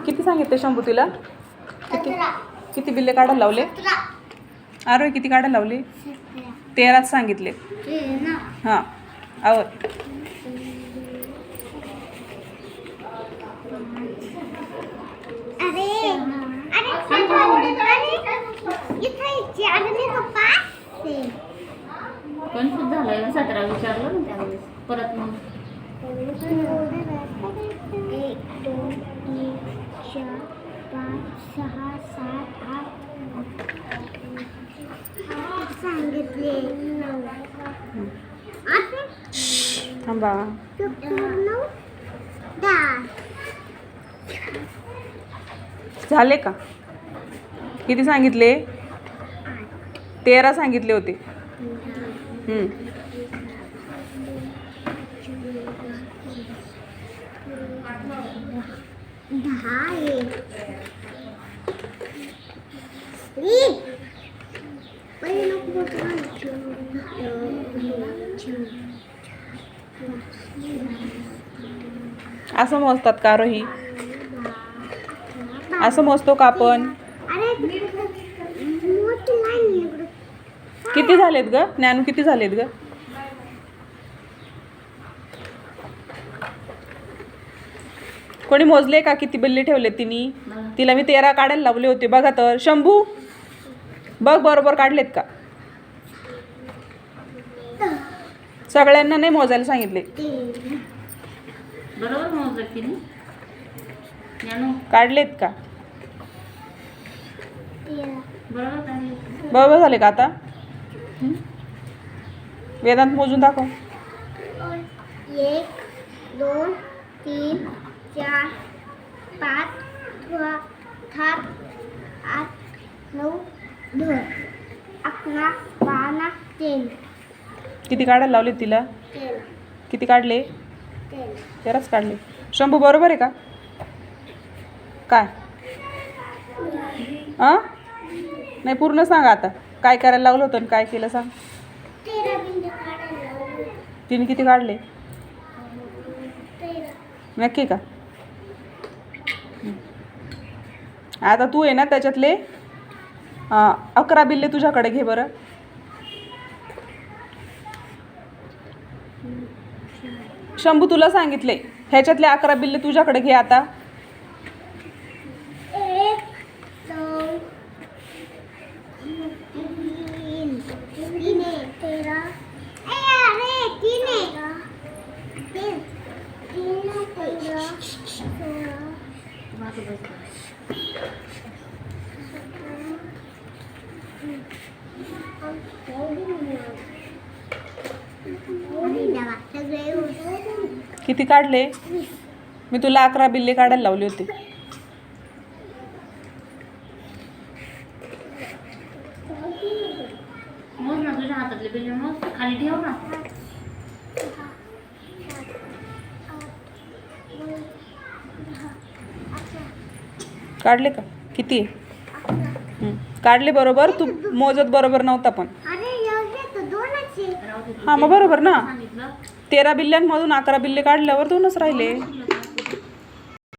किती सांगितले शंभू तुला? किती बिल्ले काढायला लावले? आरोही किती काढायला लावले? 13 सांगितले. हां आवर. कन्फ्यूज झालं. 17 विचारलं ना त्यावेळेस परत मग 1 2 3 4 5 6 7 8 सांगितले 9 थांबा. 9 10 झाले का? किती सांगितले? 13 सांगितले होते. असं मोजतात का रोही? असं मोजतो का आपण? किती झालेत ग ज्ञानू? किती झालेत ग? कोणी मोजले का किती बिल्ले ठेवले तिने? तिला मी 13 काढायला लावले होते. बघा तर शंभू बघ बरोबर काढलेत का? सगळ्यांना नाही मोजायला सांगितले. बरोबर मोजलं की नाही? काढलेत का? बरोबर बरोबर झाले का आता? वेदांत मोजून दाखव. 1 2 3 4 5 6 7 8 9 10 11 12 13 किती काढायला लावले तिला? 13 किती काढले? 13च काढले. शंभू बरोबर आहे का? काय नाही पूर्ण सांगा आता. काय करायला लावलं होतं आणि काय केलं सांग. 13 बिंदू काढायला तिने किती काढले? 13 नक्की का? आता तू आहे ना त्याच्यातले 11 बिल्ले तुझ्याकडे घे बरं. शंभू तुला सांगितले ह्याच्यातले 11 बिल्ले तुझ्याकडे घे आता. 1 2 3 13 अरे 3 किती काढले? मी तुला 11 बिल्ले काढायला लावले होते. मोज ना तुझ्या हातातले बिल्ले मोज. खाली ठेव ना. काढले का? किती काढले? बरोबर. तू मोजत बरोबर नव्हता पण. हां मग बरोबर ना. 13 बिल्ल्यांमधून 11 बिल्ले काढल्यावर 2च राहिले.